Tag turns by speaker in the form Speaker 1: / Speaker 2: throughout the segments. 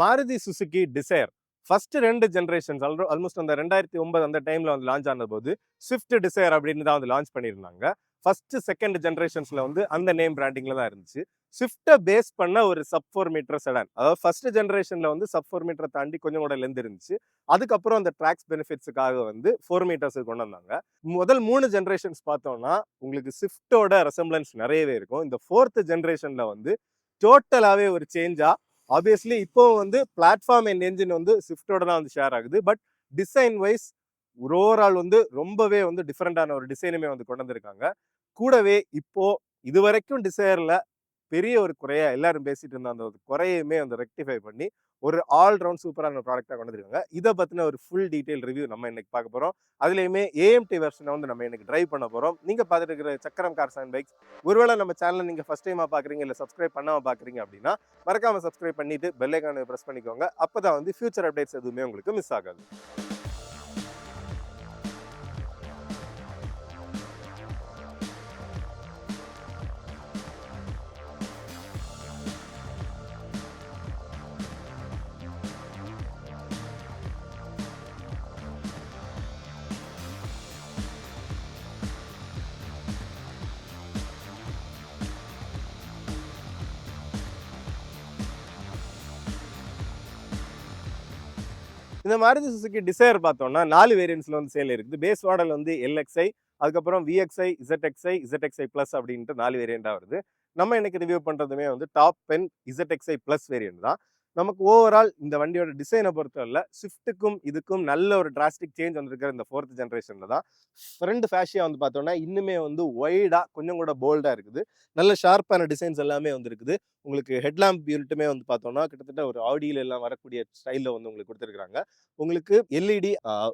Speaker 1: Maruti Suzuki Dzire first 2 generations almost அந்த 2009 அந்த டைம்ல வந்து லான்ச் ஆன போது ஸ்விஃப்ட் டிசைர் அப்படின்னு தான் வந்து லான்ச் பண்ணியிருந்தாங்க. ஃபர்ஸ்ட் செகண்ட் ஜெனரேஷன்ஸ்ல வந்து அந்த நேம் பிராண்டிங்ல தான் இருந்துச்சு. ஸ்விஃப்ட்டை பேஸ் பண்ண ஒரு சப் 4 மீட்டர் செடான். அதாவது ஃபர்ஸ்ட் ஜெனரேஷன்ல வந்து சப் 4 மீட்டரை தாண்டி கொஞ்சம் கூட லென்த் இருந்துச்சு. அதுக்கப்புறம் அந்த ட்ராக்ஸ் பெனிஃபிட்ஸுக்காக வந்து 4 மீட்டர்ஸ் கொண்டு வந்தாங்க. முதல் 3 ஜெனரேஷன்ஸ் பார்த்தோம்னா உங்களுக்கு ஸ்விஃப்ட்டோட ரெசம்பிளன்ஸ் நிறையவே இருக்கும். இந்த 4th ஜெனரேஷன்ல வந்து டோட்டலாவே ஒரு சேஞ்சா ஆப்வியஸ்லி இப்போ வந்து பிளாட்ஃபார்ம் அண்ட் என்ஜின் வந்து ஸ்விஃப்டோட தான் வந்து ஷேர் ஆகுது. பட் டிசைன் வைஸ் ஓவரால் வந்து ரொம்பவே வந்து டிஃப்ரெண்டான ஒரு டிசைனுமே வந்து கொண்டு வந்திருக்காங்க. கூடவே இப்போ இது வரைக்கும் டிசைர்ல பெரிய ஒரு குறையா எல்லாரும் பேசிட்டு இருந்த அந்த குறையுமே வந்து ரெக்டிஃபை பண்ணி ஒரு ஆல் ரவுண்ட் சூப்பரான ப்ராடக்டா கொண்டு வந்திருக்காங்க. இதை பத்தின ஒரு ஃபுல் டீடைல் ரிவ்யூ நம்ம இன்னைக்கு பார்க்க போறோம். அதுலயுமே ஏஎம்டி வெர்ஷனை வந்து நம்ம இன்னைக்கு டிரைவ் பண்ண போறோம். நீங்க பார்த்துட்டு இருக்கிற சக்கரம் கார்ஸ் அண்ட் பைக்ஸ், ஒருவேளை நம்ம சேனலை நீங்க ஃபர்ஸ்ட் டைமா பாக்குறீங்க இல்ல சப்ஸ்கிரைப் பண்ணாம பாக்குறீங்க அப்படின்னா மறக்காம சப்ஸ்கிரைப் பண்ணிட்டு பெல் ஐகானை பிரஸ் பண்ணிக்கோங்க. அப்பதான் வந்து ஃபியூச்சர் அப்டேட்ஸ் எதுவுமே உங்களுக்கு மிஸ் ஆகாது. இந்த மாருதி சுசுகி டிசைர் பார்த்தோம்னா 4 வேரியன்ட்ஸ்ல வந்து சேல் இருக்குது. பேஸ் மாடல் வந்து எல்எக்ஸ்ஐ, அதுக்கப்புறம் விஎக்ஸ்ஐ, இசட்எக்ஸ்ஐ, இசட்எக்ஸ்ஐ பிளஸ் அப்படின்ட்டு 4 வேரியண்டா வருது. நம்ம இன்னைக்கு ரிவ்யூ பண்றதுமே வந்து டாப் 10 இசட்எக்ஸ்ஐ பிளஸ் வேரியன்ட் தான். நமக்கு ஓவரால் இந்த வண்டியோட டிசைனை பொறுத்தவரை ஸ்விஃப்ட்டுக்கும் இதுக்கும் நல்ல ஒரு டிராஸ்டிக் சேஞ்ச் வந்திருக்கிற இந்த 4th ஜெனரேஷன்ல தான். ஃப்ரண்ட் ஃபேஷியா வந்து பார்த்தோம்னா இன்னுமே வந்து ஒய்டா கொஞ்சம் கூட போல்டா இருக்குது. நல்ல ஷார்ப்பான டிசைன்ஸ் எல்லாமே வந்து இருக்குது. உங்களுக்கு ஹெட்லாம்ப் யூனிட்டுமே வந்து பார்த்தோம்னா கிட்டத்தட்ட ஒரு ஆடியில எல்லாம் வரக்கூடிய ஸ்டைல்ல வந்து உங்களுக்கு கொடுத்துருக்காங்க. உங்களுக்கு எல்இடி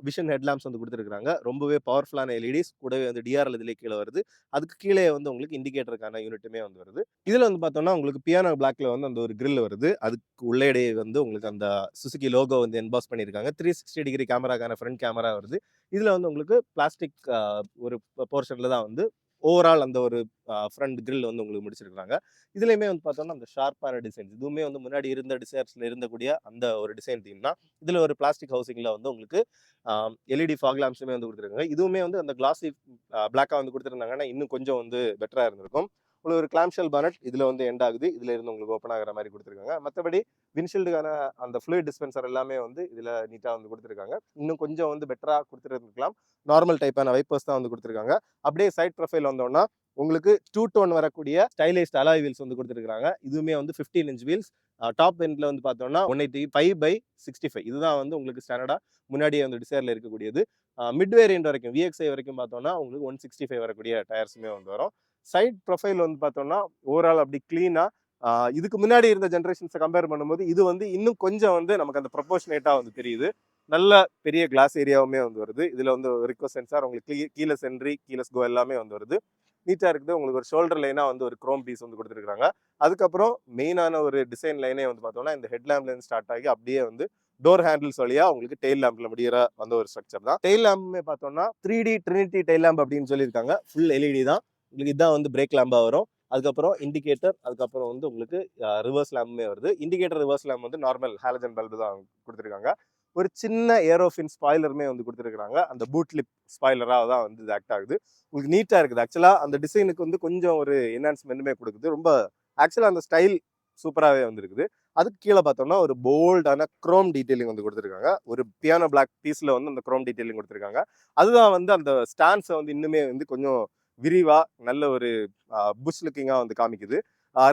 Speaker 1: விஷன் ஹெட்லாம்ப்ஸ் வந்து கொடுத்துருக்காங்க. ரொம்பவே பவர்ஃபுல்லான எல்இடிஸ் கூடவே வந்து டிஆர்எல் இதுலேயே கீழே வருது. அதுக்கு கீழே வந்து உங்களுக்கு இண்டிகேட்டருக்கான யூனிட்டுமே வந்து வருது. இதுல வந்து பார்த்தோம்னா உங்களுக்கு பியானோ பிளாக்ல வந்து அந்த ஒரு கிரில் வருது. அதுக்கு உள்ளேடே வந்து உங்களுக்கு அந்த சுசுகி லோகோ வந்து என்பாஸ் பண்ணியிருக்காங்க. 360 டிகிரி கேமராக்கான ஃப்ரண்ட் கேமரா வருது. இதுல வந்து உங்களுக்கு பிளாஸ்டிக் ஒரு போர்ஷன்ல தான் வந்து ஓவரால் அந்த ஒரு ஃப்ரண்ட் கிரில் வந்து உங்களுக்கு முடிச்சிருக்காங்க. இதுலயுமே வந்து பார்த்தோம்னா அந்த ஷார்ப்பான டிசைன்ஸ் இதுவுமே வந்து முன்னாடி இருந்த டிசைர்ஸ்ல இருந்தக்கூடிய அந்த ஒரு டிசைன் தீம் தான். இதுல ஒரு பிளாஸ்டிக் ஹவுசிங்ல வந்து உங்களுக்கு எல்இடி ஃபாக் லாம்ப்ஸுமே வந்து கொடுத்துருக்காங்க. இதுவுமே வந்து அந்த கிளாசி பிளாக்கா வந்து கொடுத்துருந்தாங்கன்னா இன்னும் கொஞ்சம் வந்து பெட்டரா இருந்திருக்கும். உங்களுக்கு ஒரு கிளாம்ஷெல் பானட் இதுல வந்து எண்ட் ஆகுது. இதுல இருந்து உங்களுக்கு ஓப்பன் ஆகிற மாதிரி கொடுத்துருக்காங்க. மற்றபடி வின்ஷீல்டுக்கான அந்த ஃப்ளூயிட் டிஸ்பென்சர் எல்லாமே வந்து இதுல நீட்டா வந்து கொடுத்துருக்காங்க. இன்னும் கொஞ்சம் வந்து பெட்டரா கொடுத்துருக்கலாம். நார்மல் டைப்பான வைப்பர்ஸ் தான் வந்து கொடுத்துருக்காங்க. அப்படியே சைட் ப்ரொஃபைல் வந்தோம்னா உங்களுக்கு 2 டோன் வரக்கூடிய ஸ்டைலைஸ்ட் அலாய் வீல்ஸ் வந்து கொடுத்துருக்காங்க. இதுவுமே வந்து 15 இன்ச் வீல்ஸ். டாப் எண்ட்ல வந்து பார்த்தோம்னா 185/65 இதுதான் வந்து உங்களுக்கு ஸ்டாண்டர்டா முன்னாடியே வந்து டிசைர்ல இருக்கக்கூடியது. மிட் வேரியன்ட் வரைக்கும் விஎக்ஸ்ஐ வரைக்கும் பார்த்தோம்னா உங்களுக்கு 165 வரக்கூடிய டயர்ஸுமே வந்து வரும். சைட் ப்ரொஃபைல் வந்து பார்த்தோம்னா ஓவரால் அப்படி கிளீனா இதுக்கு முன்னாடி இருந்த ஜென்ரேஷன்ஸை கம்பேர் பண்ணும்போது இது வந்து இன்னும் கொஞ்சம் வந்து நமக்கு அந்த ப்ரொபோர்ஷனேட்டா வந்து தெரியுது. நல்ல பெரிய கிளாஸ் ஏரியாவுமே வந்து வருது. இதுல வந்து ரிக்வஸ்ட் சென்சார் உங்களுக்கு கீழே சென்ட்ரி கீழஸ் கோ எல்லாமே வந்து வருது. நீட்டா இருக்குது. உங்களுக்கு ஒரு ஷோல்டர் லைனா வந்து ஒரு குரோம் பீஸ் வந்து கொடுத்துருக்காங்க. அதுக்கப்புறம் மெயினான ஒரு டிசைன் லைனே வந்து பார்த்தோம்னா இந்த ஹெட் லேம்ப்ல இருந்து ஸ்டார்ட் ஆகி அப்படியே வந்து டோர் ஹேண்டில்ஸ் வழியா உங்களுக்கு டெயில் லேம்ப்ல முடிகிற அந்த ஒரு ஸ்ட்ரக்சர் தான். டெயில் லேம்புமே பார்த்தோம்னா 3D ட்ரினிட்டி டெயில் லேம்ப் அப்படின்னு சொல்லியிருக்காங்க. ஃபுல் எல்இடி தான். உங்களுக்கு இதுதான் வந்து பிரேக் லேம்பா வரும். அதுக்கப்புறம் இண்டிகேட்டர், அதுக்கப்புறம் வந்து உங்களுக்கு ரிவர்ஸ் லேம்புமே வருது. இண்டிகேட்டர் ரிவர்ஸ் லேம்ப் வந்து நார்மல் ஹாலஜன் பல்பு தான் கொடுத்துருக்காங்க. ஒரு சின்ன ஏரோஃபின் ஸ்பாய்லருமே வந்து கொடுத்துருக்காங்க. அந்த பூட் லிப் ஸ்பாய்லராக தான் வந்து இது ஆக்ட் ஆகுது. உங்களுக்கு நீட்டா இருக்குது. ஆக்சுவலா அந்த டிசைனுக்கு வந்து கொஞ்சம் ஒரு என்ஹான்ஸ்மெண்ட்டுமே கொடுக்குது. ரொம்ப ஆக்சுவலா அந்த ஸ்டைல் சூப்பராகவே வந்துருக்குது. அதுக்கு கீழே பார்த்தோம்னா ஒரு போல்டான குரோம் டீட்டெயிலிங் வந்து கொடுத்துருக்காங்க. ஒரு பியானோ பிளாக் பீஸ்ல வந்து அந்த குரோம் டீட்டெயிலிங் கொடுத்துருக்காங்க. அதுதான் வந்து அந்த ஸ்டான்ஸை வந்து இன்னுமே வந்து கொஞ்சம் விரிவா நல்ல ஒரு புஷ் லுக்கிங்கா வந்து காமிக்குது.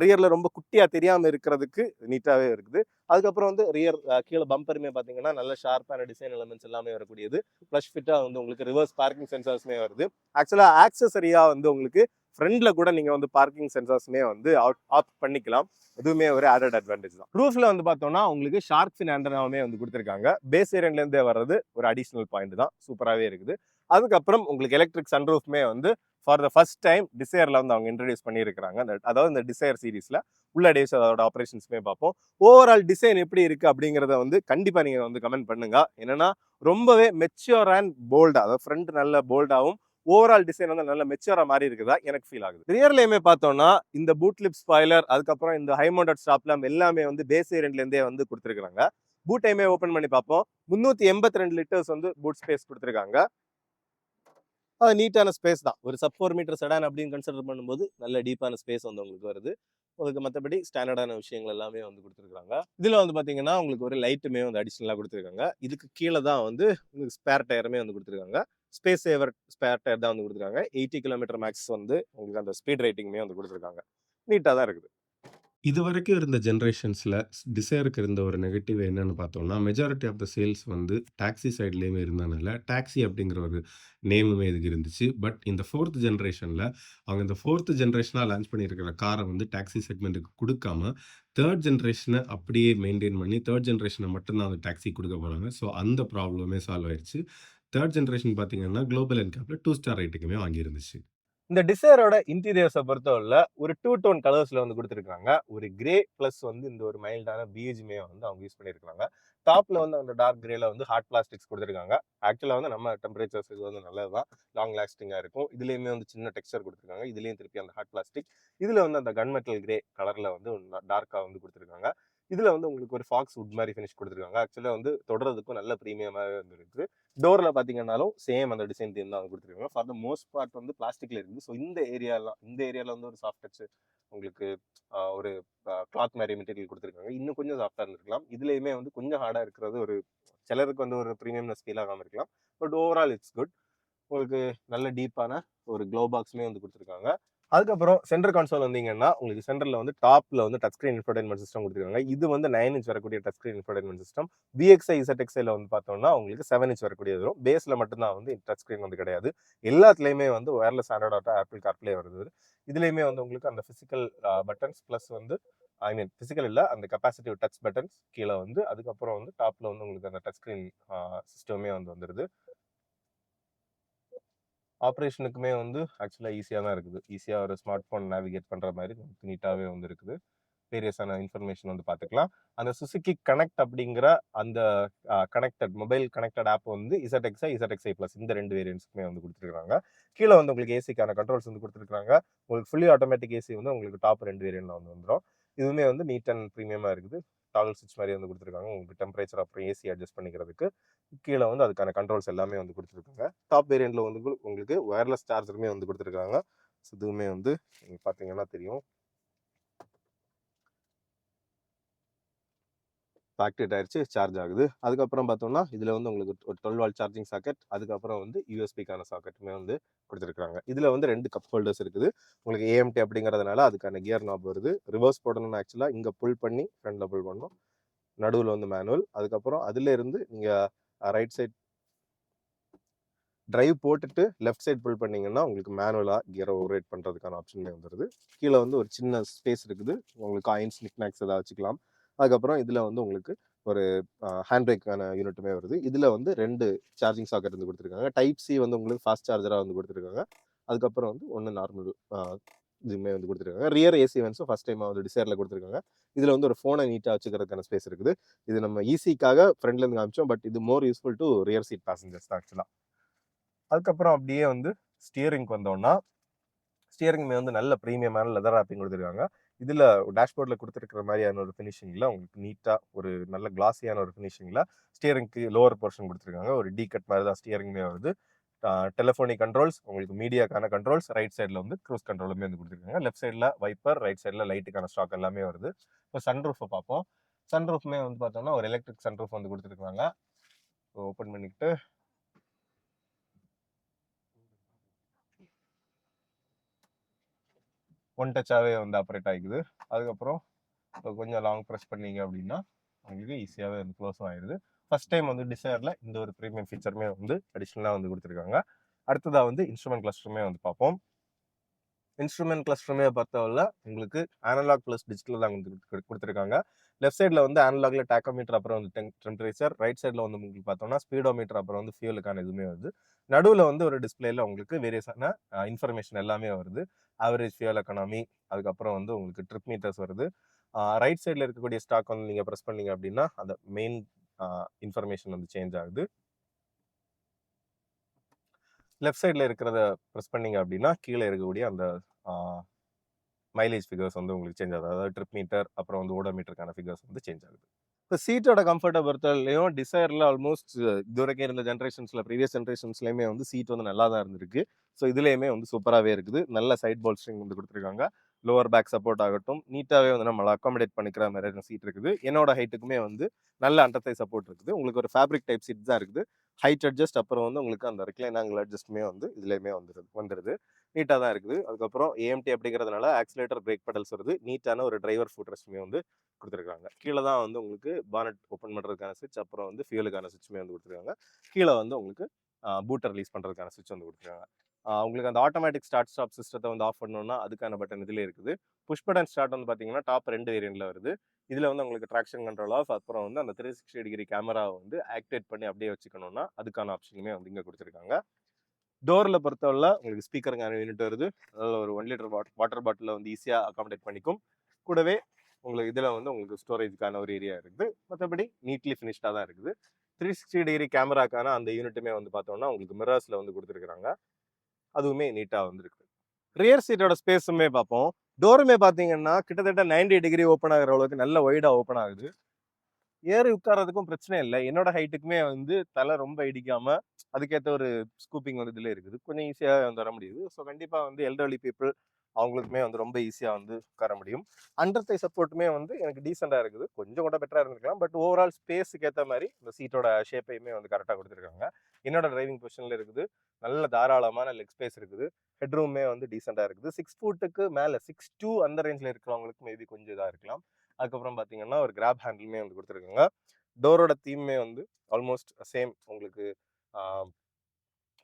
Speaker 1: ரியர்ல ரொம்ப குட்டியா தெரியாம இருக்கிறதுக்கு நீட்டாவே இருக்குது. அதுக்கப்புறம் வந்து ரியர் கீழே பம்பருமே பார்த்தீங்கன்னா நல்ல ஷார்ப்பான டிசைன் எலமெண்ட்ஸ் எல்லாமே வரக்கூடியது. ப்ளஸ் ஃபிட்டா வந்து உங்களுக்கு ரிவர்ஸ் பார்க்கிங் சென்சார்ஸ்மே வருது. ஆக்சுவலா ஆக்சசரியா வந்து உங்களுக்கு ஃப்ரண்ட்ல கூட நீங்க வந்து பார்க்கிங் சென்சார்ஸ்மே வந்து ஆஃப் பண்ணிக்கலாம். இதுவுமே ஒரு ஆடட் அட்வான்டேஜ் தான். ரூஃப்ல வந்து பார்த்தோம்னா உங்களுக்கு ஷார்க் ஃபின் ஆண்டனாவுமே வந்து கொடுத்துருக்காங்க. பேஸ் வேரியன்ட்ல இருந்தே வர்றது ஒரு அடிஷனல் பாயிண்ட் தான். சூப்பராகவே இருக்குது. அதுக்கப்புறம் உங்களுக்கு எலக்ட்ரிக் சன்ரூஃப்மே வந்து ஃபார் த ஃபர்ஸ்ட் டைம் டிசைர்ல வந்து அவங்க இன்ட்ரடியூஸ் பண்ணியிருக்கிறாங்க. அதாவது இந்த டிசைர் சீரீஸ்ல உள்ள டேஸ் அதோட ஆப்ரேஷன்ஸ்மே பார்ப்போம். ஓவரால் டிசைன் எப்படி இருக்கு அப்படிங்கிறத வந்து கண்டிப்பா நீங்க வந்து கமெண்ட் பண்ணுங்க. என்னன்னா ரொம்பவே மெச்சூர் அண்ட் போல்டா, அதாவது ஃப்ரண்ட் நல்ல போல்டாவும் ஓவரால் டிசைன் வந்து நல்ல மெச்சூரா மாறி இருக்குதா எனக்கு ஃபீல் ஆகுது. ரியர்லயுமே பார்த்தோம்னா இந்த பூட் லிப் ஸ்பாய்லர், அதுக்கப்புறம் இந்த ஹை மவுண்டட் ஸ்டாப் லேம்ப் எல்லாமே வந்து பேஸ் வேரியன்ட்ல இருந்தே வந்து கொடுத்துருக்காங்க. பூட் டைமே ஓபன் பண்ணி பார்ப்போம். 382 லிட்டர்ஸ் வந்து பூட் ஸ்பேஸ் கொடுத்துருக்காங்க. அது நீட்டான ஸ்பேஸ் தான். ஒரு சப் 4 மீட்டர் செடான் அப்படின்னு கன்சிடர் பண்ணும்போது நல்ல டீப்பான ஸ்பேஸ் வந்து உங்களுக்கு வருது. உங்களுக்கு மற்றபடி ஸ்டாண்டர்டான விஷயங்கள் எல்லாமே வந்து கொடுத்துருக்காங்க. இதில் வந்து பார்த்தீங்கன்னா உங்களுக்கு ஒரு லைட்டுமே வந்து அடிஷ்னலாக கொடுத்துருக்காங்க. இதுக்கு கீழே தான் வந்து உங்களுக்கு ஸ்பேர் டயருமே வந்து கொடுத்துருக்காங்க. ஸ்பேஸ் சேவர் ஸ்பேர் டயர் தான் வந்து கொடுத்துருக்காங்க. 80 கிலோமீட்டர் மேக்ஸ் வந்து உங்களுக்கு அந்த ஸ்பீட் ரேட்டிங்குமே வந்து கொடுத்துருக்காங்க. நீட்டாக தான் இருக்குது.
Speaker 2: இதுவரைக்கும் இருந்த ஜெனரேஷன்ஸ்ல டிசைருக்கு இருந்த ஒரு நெகட்டிவ் என்னன்னு பார்த்தோம்னா, மெஜாரிட்டி ஆஃப் த சேல்ஸ் வந்து டாக்ஸி சைட்லயுமே இருந்தனால, டாக்ஸி அப்படிங்கிற ஒரு நேமுமே இதுக்கு இருந்துச்சு. பட் இந்த 4த் ஜெனரேஷன்ல அவங்க இந்த 4த் ஜெனரேஷனா லான்ச் பண்ணியிருக்கிற கார வந்து டாக்ஸி செக்மெண்ட்டுக்கு குடுக்காம, 3 ஜெனரேஷன அப்படியே மெயின்டெயின் பண்ணி 3 ஜெனரேஷன மட்டும் தான் வந்து டாக்ஸி குடுக்க போறாங்க. ஸோ அந்த ப்ராப்ளமே சால்வ் ஆயிருச்சு. 3 ஜெனரேஷன் பார்த்தீங்கன்னா, குளோபல் என்கேப்ல 2 ஸ்டார் ரேட்டிங்குமே வாங்கியிருந்துச்சு.
Speaker 1: இந்த டிசைரோட இன்டீரியர்ஸை பொறுத்தவரை ஒரு 2 டோன் கலர்ஸ்ல வந்து கொடுத்துருக்காங்க. ஒரு கிரே பிளஸ் வந்து இந்த ஒரு மைல்டான பீஜ்மே வந்து அவங்க யூஸ் பண்ணியிருக்காங்க. டாப்ல வந்து அந்த டார்க் கிரேல வந்து ஹார்ட் பிளாஸ்டிக்ஸ் கொடுத்துருக்காங்க. ஆக்சுவலா வந்து நம்ம டெம்பரேச்சர்ஸ் வந்து நல்லதுதான், லாங் லாஸ்டிங்கா இருக்கும். இதுலயுமே வந்து சின்ன டெக்ஸ்சர் கொடுத்துருக்காங்க. இதுலயும் திருப்பி அந்த ஹார்ட் பிளாஸ்டிக், இதுல வந்து அந்த கன் மெட்டல் கிரே கலர்ல வந்து டார்க்கா வந்து கொடுத்துருக்காங்க. இதுல வந்து உங்களுக்கு ஒரு ஃபாக்ஸ் வுட் மாதிரி ஃபினிஷ் கொடுத்துருக்காங்க. ஆக்சுவலா வந்து தொடர்றதுக்கும் நல்ல ப்ரீமியமாவே வந்து இருக்கு. டோர்ல பாத்தீங்கன்னாலும் சேம் அந்த டிசைன் தீம் தான் கொடுத்துருக்காங்க. ஃபார் த மோஸ்ட் பார்ட் வந்து பிளாஸ்டிக்ல இருக்குது. ஸோ இந்த ஏரியால வந்து ஒரு சாஃப்ட் டச் உங்களுக்கு ஒரு கிளாத் மாதிரி மெட்டீரியல் கொடுத்துருக்காங்க. இன்னும் கொஞ்சம் சாஃப்டா இருந்திருக்கலாம். இதுலயுமே வந்து கொஞ்சம் ஹார்டா இருக்கிறது ஒரு சிலருக்கு வந்து ஒரு ப்ரீமியம்னஸ் ஃபீல் ஆகாம இருக்கலாம். But overall it's good. உங்களுக்கு நல்ல டீப்பான ஒரு க்ளோ பாக்ஸ்மே வந்து கொடுத்துருக்காங்க. அதுக்கப்புறம் சென்டர் கான்சோல் வந்தீங்கன்னா உங்களுக்கு சென்டர்ல வந்து டாப்ல வந்து டச் ஸ்கிரீன் இன்ஃபோடைன்மெண்ட் சிஸ்டம் கொடுத்துருக்காங்க. இது வந்து 9 இன்ச் வரக்கூடிய touch screen infotainment system. VXI ZXIல வந்து பார்த்தோம்னா உங்களுக்கு 7 இன்ச் வரக்கூடியது வரும். பேஸ்ல மட்டும்தான் வந்து டச் ஸ்கிரீன் வந்து கிடையாது. எல்லாத்துலயுமே வந்து wireless Android auto apple CarPlay வருது. இதுலயுமே வந்து உங்களுக்கு அந்த பிசிக்கல் பட்டன்ஸ் பிளஸ் வந்து ஐ மீன் பிசிக்கல் இல்ல, அந்த கெப்பாசிட்டிவ் டச் பட்டன்ஸ் கீழே வந்து, அதுக்கப்புறம் வந்து டாப்ல வந்து உங்களுக்கு அந்த டச் ஸ்கிரீன் சிஸ்டமே வந்து வந்துருது. ஆப்ரேஷனுக்குமே வந்து ஆக்சுவலா ஈஸியா தான் இருக்குது. ஈஸியா ஒரு ஸ்மார்ட் போன் நேவிகேட் பண்ற மாதிரி நீட்டாவே வந்து இருக்குது. வேரியஸான இன்ஃபர்மேஷன் வந்து பார்த்துக்கலாம். அந்த சுசுகி கனெக்ட் அப்படிங்கிற அந்த மொபைல் கனெக்டட் ஆப் வந்து ZXi, ZXi பிளஸ் இந்த 2 வேரியன்ட்ஸ்க்குமே வந்து கொடுத்துருக்காங்க. கீழே வந்து உங்களுக்கு ஏசிக்கான கண்ட்ரோல்ஸ் வந்து கொடுத்துருக்காங்க. உங்களுக்கு ஃபுல்லி ஆட்டோமேட்டிக் ஏசி வந்து உங்களுக்கு டாப் 2 வேரியன்ட்ல வந்து வந்துடும். இதுவுமே வந்து நீட் அண்ட் ப்ரீமியமா இருக்குது. டாகல் சுவிட்ச் மாதிரி வந்து கொடுத்துருக்காங்க. உங்களுக்கு டெம்பரேச்சர் அப்புறம் ஏசி அட்ஜஸ்ட் பண்ணிக்கிறதுக்கு கீழே வந்து அதுக்கான கண்ட்ரோல்ஸ் எல்லாமே வந்து கொடுத்துருக்காங்க. டாப் வேரியன்ட்ல வந்து உங்களுக்கு ஒயர்லெஸ் சார்ஜருமே வந்து கொடுத்துருக்காங்க. இதுவுமே வந்து நீங்க பார்த்தீங்கன்னா தெரியும், ஆக்டிவேட் ஆயிடுச்சு, சார்ஜ் ஆகுது. அதுக்கப்புறம் பார்த்தோம்னா இதில் வந்து உங்களுக்கு ஒரு 12 வால்ட் சார்ஜிங் சாக்கெட், அதுக்கப்புறம் வந்து யூஎஸ்பிக்கான சாக்கெட்டுமே வந்து கொடுத்துருக்காங்க. இதில் வந்து 2 கப் ஹோல்டர்ஸ் இருக்குது. உங்களுக்கு ஏஎம்டி அப்படிங்கிறதுனால அதுக்கான கியர் நாப் வருது. ரிவர்ஸ் போடணும்னு ஆக்சுவலாக இங்கே புல் பண்ணி ஃப்ரண்டில் புல் பண்ணணும். நடுவில் வந்து மேனுவல். அதுக்கப்புறம் அதில் இருந்து நீங்கள் ரைட் சைட் டிரைவ் போட்டுட்டு லெஃப்ட் சைட் புல் பண்ணீங்கன்னா உங்களுக்கு மேனுவலாக கியரை ஓவரேட் பண்ணுறதுக்கான ஆப்ஷன்மே வந்துடுது. கீழே வந்து ஒரு சின்ன ஸ்பேஸ் இருக்குது. உங்களுக்கு காயின்ஸ் நிக்நாக்ஸ் ஏதாவது வச்சுக்கலாம். அதுக்கப்புறம் இதில் வந்து உங்களுக்கு ஒரு ஹேண்ட் பிரேக்கான யூனிட்டுமே வருது. இதில் வந்து 2 சார்ஜிங் சாக்கெட் வந்து கொடுத்துருக்காங்க. டைப் சி வந்து உங்களுக்கு ஃபாஸ்ட் சார்ஜராக வந்து கொடுத்துருக்காங்க. அதுக்கப்புறம் வந்து ஒன்று நார்மல் இதுவுமே வந்து கொடுத்துருக்காங்க. ரியர் ஏசி வென்ஸும் ஃபஸ்ட் டைம் வந்து டிசைரில் கொடுத்துருக்காங்க. இதில் வந்து ஒரு ஃபோனை நீட்டாக வச்சுக்கிறதுக்கான ஸ்பேஸ் இருக்குது. இது நம்ம ஈஸிக்காக ஃப்ரண்ட்லேருந்து காமிச்சோம். பட் இது more useful to rear seat passengers தான் ஆக்சுவலாக. அதுக்கப்புறம் அப்படியே வந்து ஸ்டியரிங்க்கு வந்தோம்னா, ஸ்டியரிங் வந்து நல்ல ப்ரீமியமான லெதர் ராப்பிங் கொடுத்துருக்காங்க. இதில் டேஷ்போர்டில் கொடுத்துருக்கிற மாதிரியான ஒரு ஃபினிஷிங்கில் உங்களுக்கு நீட்டாக ஒரு நல்ல கிளாஸியான ஒரு ஃபினிஷிங்கில் ஸ்டியரிங்க்கு லோவர் போர்ஷன் கொடுத்துருக்காங்க. ஒரு டி கட் மாதிரி தான் ஸ்டியரிங்மே வருது. டெலிஃபோனிக் கண்ட்ரோல்ஸ், உங்களுக்கு மீடியாக்கான கண்ட்ரோல்ஸ், ரைட் சைடில் வந்து க்ரூஸ் கண்ட்ரோலுமே வந்து கொடுத்துருக்காங்க. லெஃப்ட் சைடில் வைப்பர், ரைட் சைடில் லைட்டுக்கான ஸ்டாக் எல்லாமே வருது. இப்போ சன்ரூஃபை பார்ப்போம். சன்ரூஃப்மே வந்து பார்த்தோம்னா ஒரு எலக்ட்ரிக் சன்ரூஃப் வந்து கொடுத்துருக்காங்க. ஓப்பன் பண்ணிக்கிட்டு ஒன் டச்சாகவே வந்து ஆப்ரேட் ஆகிக்குது. அதுக்கப்புறம் கொஞ்சம் லாங் ப்ரெஸ் பண்ணீங்க அப்படின்னா உங்களுக்கு ஈஸியாகவே வந்து க்ளோஸும் ஆயிடுது. ஃபர்ஸ்ட் டைம் வந்து டிசைரில் இந்த ஒரு ப்ரீமியம் ஃபீச்சருமே வந்து அடிஷ்னலாக வந்து கொடுத்துருக்காங்க. அடுத்ததாக வந்து இன்ஸ்ட்ருமெண்ட் கிளஸ்டருமே வந்து பார்ப்போம். இன்ஸ்ட்ருமெண்ட் கிளஸ்டருமே பார்த்தவரை உங்களுக்கு அனலாக் ப்ளஸ் டிஜிட்டல் தான் கொடுத்துருக்காங்க. லெஃப்ட் சைடில் வந்து அனலாக்ல டேக்கோமீட்டர், அப்புறம் வந்து டெம்பரேச்சர், ரைட் சைடில் வந்து உங்களுக்கு பார்த்தோம்னா ஸ்பீடோமீட்டர், அப்புறம் வந்து ஃபியூலுக்கான இதுவுமே வருது. நடுவில் வந்து ஒரு டிஸ்பிளேல உங்களுக்கு வேரியஸான இன்ஃபர்மேஷன் எல்லாமே வருது. ஆவரேஜ் ஃபியூல் எக்கனாமி, அதுக்கப்புறம் வந்து உங்களுக்கு ட்ரிப் மீட்டர்ஸ் வருது. ரைட் சைடில் இருக்கக்கூடிய ஸ்டாக் வந்து நீங்கள் ப்ரெஸ் பண்ணீங்க அப்படின்னா அந்த மெயின் இன்ஃபர்மேஷன் வந்து சேஞ்ச் ஆகுது. லெஃப்ட் சைடில் இருக்கிறத ப்ரெஸ் பண்ணீங்க அப்படின்னா கீழே இருக்கக்கூடிய அந்த மைலேஜ் ஃபிகர்ஸ் வந்து உங்களுக்கு சேஞ்ச் ஆகுது. அதாவது ட்ரிப் மீட்டர் அப்புறம் வந்து ஓடோமீட்டருக்கான ஃபிகர்ஸ் வந்து சேஞ்ச் ஆகுது. இப்போ சீட்டோட கம்ஃபர்ட்டை பொறுத்தவரையிலையும் டிசைரில் ஆல்மோஸ்ட் இது வரைக்கும் இருந்த ஜென்ரேஷன்ஸில் ப்ரீவியஸ் ஜென்ரேஷன்ஸ்லையுமே வந்து சீட் வந்து நல்லா தான் இருந்திருக்கு. ஸோ இதுலேயுமே வந்து சூப்பராகவே இருக்குது. நல்ல சைட் போல்ஸ்ட்ரிங் வந்து கொடுத்துருக்காங்க. லோவர் பேக் சப்போர்ட் ஆகட்டும் நீட்டாகவே வந்து நம்மளை அக்காமடேட் பண்ணிக்கிற மாதிரியான சீட் இருக்குது. என்னோட ஹைட்டுக்குமே வந்து நல்ல அண்டர்த்தை சப்போர்ட் இருக்குது. உங்களுக்கு ஒரு ஃபேப்ரிக் டைப் சீட் தான் இருக்குது. ஹைட் அட்ஜஸ்ட் அப்புறம் வந்து உங்களுக்கு அந்த ரிக்ளைன் ஆங்கிள் அட்ஜஸ்ட்டுமே வந்து இதுலேயுமே வந்துடுது. நீட்டாக தான் இருக்குது. அதுக்கப்புறம் ஏஎம்டி அப்படிங்கிறதுனால ஆக்சிலேட்டர் பிரேக் பெடல்ஸ் வருது. நீட்டான ஒரு டிரைவர் ஃபுட் ரெஸ்ட்டுமே வந்து கொடுத்துருக்காங்க. கீழே தான் வந்து உங்களுக்கு பானட் ஓப்பன் பண்ணுறதுக்கான சுவிட்ச் அப்புறம் வந்து ஃபியூலுக்கான சுவிட்சுமே வந்து கொடுத்துருக்காங்க. கீழே வந்து உங்களுக்கு பூட்டை ரிலீஸ் பண்ணுறதுக்கான சுவிட்ச் வந்து கொடுத்துருக்காங்க. உங்களுக்கு அந்த ஆட்டோமேட்டிக் ஸ்டார்ட் ஸ்டாப் சிஸ்டத்தை வந்து ஆஃப் பண்ணணும்னா அதுக்கான பட்டன் இதிலே இருக்குது. புஷ் பட்டன் ஸ்டார்ட் வந்து பார்த்தீங்கன்னா டாப் 2 வேரியண்ட்டில் வருது. இதில் வந்து உங்களுக்கு ட்ராக்ஷன் கண்ட்ரோல் ஆஃப் அப்புறம் வந்து அந்த 360 டிகிரி கேமராவை வந்து ஆக்டிவேட் பண்ணி அப்படியே வச்சுக்கணும்னா அதுக்கான ஆப்ஷனுமே வந்து இங்கே கொடுத்துருக்காங்க. டோரில் பொறுத்தவரை உங்களுக்கு ஸ்பீக்கருக்கான யூனிட் வருது. அதில் ஒரு 1 லிட்டர் வாட்டர் பாட்டிலில் வந்து ஈஸியாக அகாமடேட் பண்ணிக்கும். கூடவே உங்களுக்கு இதில் வந்து உங்களுக்கு ஸ்டோரேஜுக்கான ஒரு ஏரியா இருக்குது. மற்றபடி நீட்லி ஃபினிஷ்டாக தான் இருக்குது. 360 டிகிரி கேமராக்கான அந்த யூனிட்டுமே வந்து பார்த்தோம்னா உங்களுக்கு மிரர்ஸில் வந்து கொடுத்துருக்குறாங்க. அதுவுமே நீட்டாக வந்துருக்கு. ரியர் சீட்டோட ஸ்பேஸுமே பார்ப்போம். டோருமே பார்த்தீங்கன்னா கிட்டத்தட்ட 90 டிகிரி ஓப்பன் ஆகிற அளவுக்கு நல்ல ஒய்டாக ஓப்பன் ஆகுது. ஏறி உட்கார்றதுக்கும் பிரச்சனை இல்லை. என்னோட ஹைட்டுக்குமே வந்து தலை ரொம்ப இடிக்காம அதுக்கேற்ற ஒரு ஸ்கூப்பிங் வந்து இதில் இருக்குது. கொஞ்சம் ஈஸியாக வந்து வர முடியுது. ஸோ கண்டிப்பாக வந்து எல்டர்லி பீப்புள் அவங்களுக்குமே வந்து ரொம்ப ஈஸியாக வந்து உட்கார முடியும். அண்டர் தை சப்போர்ட்டுமே வந்து எனக்கு டீசெண்டாக இருக்குது. கொஞ்சம் கூட பெட்டராக இருந்திருக்கலாம். பட் ஓவரால் ஸ்பேஸுக்கு ஏற்ற மாதிரி இந்த சீட்டோட ஷேப்பையுமே வந்து கரெக்டாக கொடுத்துருக்காங்க. என்னோட டிரைவிங் பொசிஷனில் இருக்குது. நல்ல தாராளமான லெக் ஸ்பேஸ் இருக்குது. ஹெட்ரூமே வந்து டீசெண்டாக இருக்குது. 6 ஃபுட்டுக்கு மேலே 6'2" அந்த ரேஞ்சில் இருக்கிறவங்களுக்கு மேபி கொஞ்சம் இதாக இருக்கலாம். அதுக்கப்புறம் பார்த்தீங்கன்னா ஒரு கிராப் ஹேண்டிலுமே வந்து கொடுத்துருக்காங்க. டோரோட தீமே வந்து ஆல்மோஸ்ட் சேம் உங்களுக்கு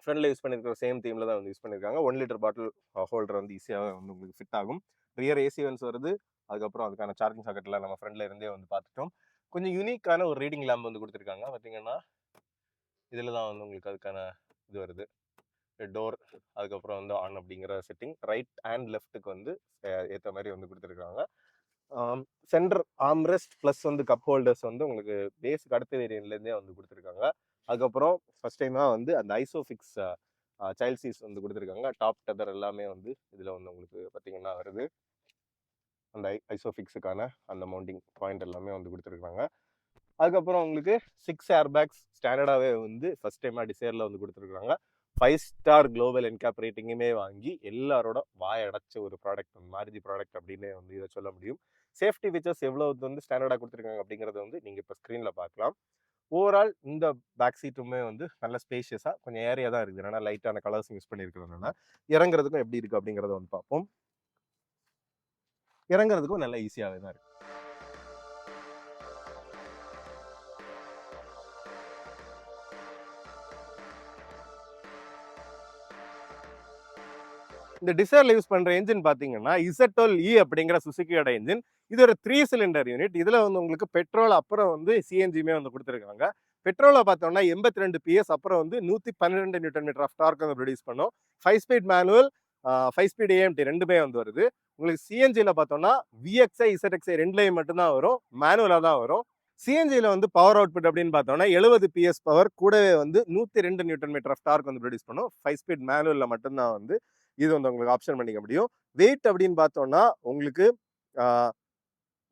Speaker 1: ஃப்ரண்ட்ல யூஸ் பண்ணியிருக்கிற சேம் தீமில் தான் வந்து யூஸ் பண்ணியிருக்காங்க. 1 லிட்டர் பாட்டில் ஹோல்டர் வந்து ஈஸியாக வந்து உங்களுக்கு ஃபிட் ஆகும். ரியர் ஏசி வென்ஸ் வருது. அதுக்கப்புறம் அதுக்கான சார்ஜிங் சாக்கெட்டில் நம்ம ஃப்ரண்ட்ல இருந்தே வந்து பார்த்துட்டோம். கொஞ்சம் யூனிக்கான ஒரு ரீடிங் லேம்ப் வந்து கொடுத்துருக்காங்க. பார்த்தீங்கன்னா இதில் தான் வந்து உங்களுக்கு அதுக்கான இது வருது. டோர் அதுக்கப்புறம் வந்து ஆன் அப்படிங்கிற செட்டிங் ரைட் அண்ட் லெஃப்ட்டுக்கு வந்து ஏற்ற மாதிரி வந்து கொடுத்துருக்காங்க. சென்டர் ஆம்ரெஸ்ட் ப்ளஸ் வந்து கப் ஹோல்டர்ஸ் வந்து உங்களுக்கு பேஸுக்கு அடுத்த வேரியன்ட்லேருந்தே வந்து கொடுத்துருக்காங்க. அதுக்கப்புறம் ஃபர்ஸ்ட் டைமாக வந்து அந்த ஐசோஃபிக்ஸ் சைல்ட் சீஸ் வந்து கொடுத்துருக்காங்க. டாப் டெதர் எல்லாமே வந்து இதில் வந்து உங்களுக்கு பார்த்தீங்கன்னா வருது. அந்த ஐசோஃபிக்ஸுக்கான அந்த மவுண்டிங் பாயிண்ட் எல்லாமே வந்து கொடுத்துருக்காங்க. அதுக்கப்புறம் உங்களுக்கு 6 ஏர் பேக்ஸ் ஸ்டாண்டர்டாகவே வந்து ஃபர்ஸ்ட் டைமாக டிசைரில் வந்து கொடுத்துருக்காங்க. 5 ஸ்டார் குளோபல் என்கேப் ரேட்டிங்குமே வாங்கி எல்லாரோட வாயடைச்ச ஒரு ப்ராடக்ட் மாருதி ப்ராடக்ட் அப்படின்னு வந்து இதை சொல்ல முடியும். சேஃப்டி ஃபீச்சர்ஸ் எவ்வளோ வந்து ஸ்டாண்டர்டாக கொடுத்துருக்காங்க அப்படிங்கிறத வந்து நீங்கள் இப்போ ஸ்க்ரீனில் பார்க்கலாம். ஓவரால் இந்த பேக் சீட்டுமே வந்து நல்ல ஸ்பேஷியஸாக கொஞ்சம் ஏரியா தான் இருக்குது. ஏன்னா லைட்டான கலர்ஸ் யூஸ் பண்ணியிருக்கிறதுனால இறங்குறதுக்கும் எப்படி இருக்குது அப்படிங்கிறத வந்து பார்ப்போம். இறங்குறதுக்கும் நல்ல ஈஸியாகவே தான் இருக்குது. இந்த டிசைர்ல யூஸ் பண்ற என்ஜின் பாத்தீங்கன்னா ZL-E அப்படிங்கிற சுசுகியோட என்ஜின். இது ஒரு 3 சிலிண்டர் யூனிட். இதுல வந்து உங்களுக்கு பெட்ரோல் அப்புறம் வந்து சிஎன்ஜியுமே வந்து கொடுத்துருக்காங்க. பெட்ரோலை பார்த்தோம்னா 82 PS அப்புறம் வந்து 112 நியூட்டன் மீட்டர் ஆஃப் டார்க் வந்து ப்ரொடியூஸ் பண்ணும். 5 ஸ்பீட் மேனுவல் 5 ஸ்பீட் ஏஎம்டி ரெண்டுமே வந்து வருது. உங்களுக்கு சிஎன்ஜியில் பார்த்தோம்னா VXI ZXI ரெண்டுலேயும் மட்டும்தான் வரும், மேனுவலாக தான் வரும். சிஎன்ஜியில் வந்து பவர் அவுட்புட் அப்படின்னு பார்த்தோம்னா 70 PS பவர் கூடவே வந்து 102 நியூட்டன் மீட்டர் ஆஃப் டார்க் வந்து ப்ரொடியூஸ் பண்ணும். 5 ஸ்பீட் மேனுவலில் மட்டும்தான் வந்து இது வந்து உங்களுக்கு ஆப்ஷன் பண்ணிக்க முடியும். வெயிட் அப்படின்னு பார்த்தோம்னா உங்களுக்கு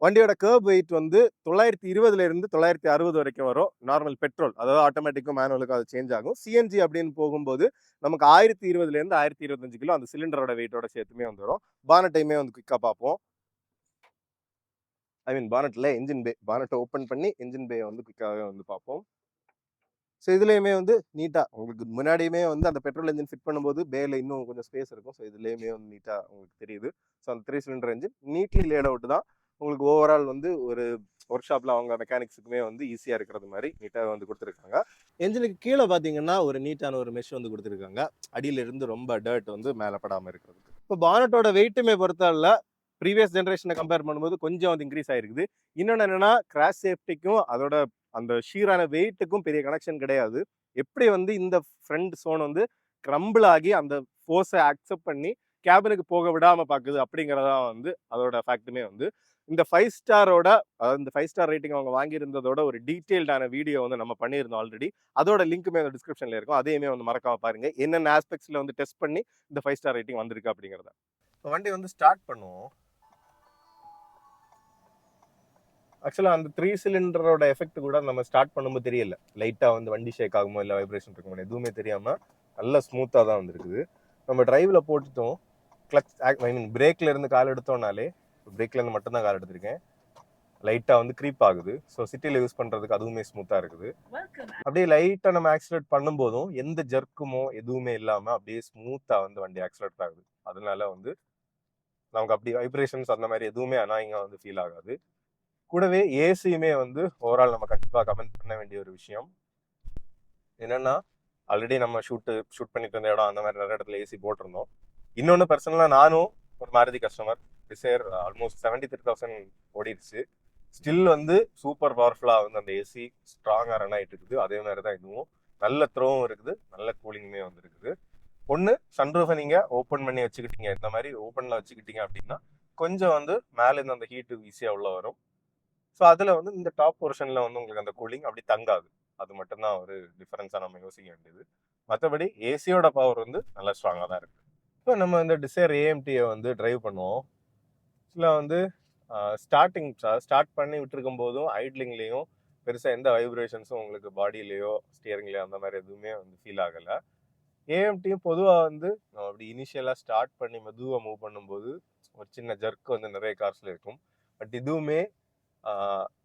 Speaker 1: வண்டியோட கர்ப் வெயிட் வந்து 920 இருந்து 960 வரைக்கும் வரும். நார்மல் பெட்ரோல், அதாவது ஆட்டோமேட்டிக்கும் மேனுவலுக்கும் அது சேஞ்ச் ஆகும். சிஎன்ஜி அப்படின்னு போகும்போது நமக்கு 1020 இருந்து 1025 கிலோ அந்த சிலிண்டரோட வெயிட்டோட சேர்த்துமே வந்து வரும். பானட்டையுமே வந்து குயிக்காக பார்ப்போம். பானட்ல என்ஜின் பே, பானட்டை ஓப்பன் பண்ணி என்ஜின் பே வந்து குயிக்காகவே வந்து பார்ப்போம். ஸோ இதுலேயுமே வந்து நீட்டாக உங்களுக்கு முன்னாடியுமே வந்து அந்த பெட்ரோல் என்ஜின் ஃபிட் பண்ணும்போது பேல இன்னும் கொஞ்சம் ஸ்பேஸ் இருக்கும். ஸோ இதுலேயுமே வந்து நீட்டாக உங்களுக்கு தெரியுது. ஸோ அந்த 3 cylinder engine neatly late out தான். உங்களுக்கு ஓவரால் வந்து ஒரு ஒர்க் ஷாப்பில் அவங்க மெக்கானிக்ஸுக்குமே வந்து ஈஸியாக இருக்கிறது மாதிரி நீட்டாக வந்து கொடுத்துருக்காங்க. என்ஜினுக்கு கீழே பார்த்தீங்கன்னா ஒரு நீட்டான ஒரு மெஷ் வந்து கொடுத்துருக்காங்க. அடியிலிருந்து ரொம்ப டர்ட் வந்து மேலே படாமல் இருக்கிறதுக்கு. இப்போ பானட்டோட வெயிட்டுமே பொறுத்தால ப்ரீவியஸ் ஜென்ரேஷனை கம்பேர் பண்ணும்போது கொஞ்சம் வந்து இன்க்ரீஸ் ஆகிருக்குது. இன்னொன்று என்னென்னா கிராஷ் சேஃப்டிக்கும் அதோட அந்த ஷீரான வெயிட்டுக்கும் பெரிய கனெக்ஷன் கிடையாது. எப்படி வந்து இந்த ஃப்ரண்ட் சோன் வந்து கிரம்பிள் ஆகி அந்த ஃபோர்ஸை அக்செப்ட் பண்ணி கேபினுக்கு போக விடாமல் பார்க்குது அப்படிங்கிறதா வந்து அதோட ஃபேக்ட்டுமே வந்து. இந்த 5 ஸ்டாரோட இந்த 5 ஸ்டார் ரேட்டிங் அவங்க வாங்கியிருந்ததோட ஒரு டீட்டெயில்டான வீடியோ வந்து நம்ம பண்ணியிருந்தோம் ஆல்ரெடி. அதோட லிங்க்குமே அந்த டிஸ்கிரிப்ஷன்ல இருக்கும். அதையுமே வந்து மறக்காம பாருங்க. என்னென்ன ஆஸ்பெக்ட்ஸ்ல வந்து டெஸ்ட் பண்ணி இந்த 5 ஸ்டார் ரேட்டிங் வந்திருக்கு அப்படிங்கிறத. வண்டி வந்து ஸ்டார்ட் பண்ணுவோம். ஆக்சுவலா அந்த 3 சிலிண்டரோட எஃபெக்ட் கூட நம்ம ஸ்டார்ட் பண்ணும்போது தெரியல. லைட்டா வந்து வண்டி ஷேக் ஆகுமோ இல்ல வைப்ரேஷன் இருக்குமோ எதுவுமே தெரியாம நல்லா ஸ்மூத்தா தான் வந்திருக்குது. நம்ம டிரைவ்ல போட்டுட்டோம். கிளச் ஐ மீன் பிரேக்ல இருந்து கால் எடுத்தோம்னாலே, பிரேக்ல இருந்து மட்டும் தான் கால் எடுத்திருக்கேன். லைட்டா வந்து க்ரீப் ஆகுது. ஸோ சிட்டில யூஸ் பண்றதுக்கு அதுவுமே ஸ்மூத்தா இருக்குது. அப்படியே லைட்டா நம்ம ஆக்சிலேட் பண்ணும்போதும் எந்த ஜர்க்குமோ எதுவுமே இல்லாம அப்படியே ஸ்மூத்தா வந்து வண்டி ஆக்சிலேட் ஆகுது. அதனால வந்து நமக்கு அப்படி வைப்ரேஷன்ஸ் அந்த மாதிரி எதுவுமே அனாயிங்கா வந்து ஃபீல் ஆகாது. கூடவே ஏசியுமே வந்து ஓவரால் நம்ம கண்டிப்பா கமெண்ட் பண்ண வேண்டிய ஒரு விஷயம் என்னன்னா, ஆல்ரெடி நம்ம ஷூட் பண்ணிட்டு இருந்த இடம் அந்த மாதிரி நிறைய இடத்துல ஏசி போட்டிருந்தோம். இன்னொன்று பர்சனலா நானும் ஒரு மாருதி கஸ்டமர், டிசைர் ஆல்மோஸ்ட் 73,000 ஓடிடுச்சு. ஸ்டில் வந்து சூப்பர் பவர்ஃபுல்லா வந்து அந்த ஏசி ஸ்ட்ராங்கா ரன் ஆயிட்டு இருக்குது. அதே மாதிரி தான் இதுவும் நல்ல த்ரோவும் இருக்குது, நல்ல கூலிங்குமே வந்து இருக்குது. ஒன்று சன்ரூஃபை நீங்க ஓப்பன் பண்ணி வச்சுக்கிட்டீங்க, இந்த மாதிரி ஓப்பன்ல வச்சுக்கிட்டீங்க அப்படின்னா கொஞ்சம் வந்து மேல இருந்து அந்த ஹீட்டு ஈஸியா உள்ள வரும். ஸோ அதில் வந்து இந்த டாப் போர்ஷனில் வந்து உங்களுக்கு அந்த கூலிங் அப்படி தங்காது. அது மட்டும்தான் ஒரு டிஃபரன்ஸாக நம்ம யோசிக்க வேண்டியது. மற்றபடி ஏசியோட பவர் வந்து நல்லா ஸ்ட்ராங்காக தான் இருக்குது. இப்போ நம்ம இந்த டிசைர் ஏஎம்டியை வந்து டிரைவ் பண்ணுவோம். ஆக்சுவலாக வந்து ஸ்டார்ட் பண்ணி விட்டுருக்கும் போதும் ஐட்லிங்லேயும் பெருசாக எந்த வைப்ரேஷன்ஸும் உங்களுக்கு பாடியிலையோ ஸ்டியரிங்லேயோ அந்த மாதிரி எதுவுமே வந்து ஃபீல் ஆகலை. ஏஎம்டியும் பொதுவாக வந்து நம்ம அப்படி இனிஷியலாக ஸ்டார்ட் பண்ணி மெதுவாக மூவ் பண்ணும்போது ஒரு சின்ன ஜர்க் வந்து நிறைய கார்ஸில் இருக்கும். பட் இதுவுமே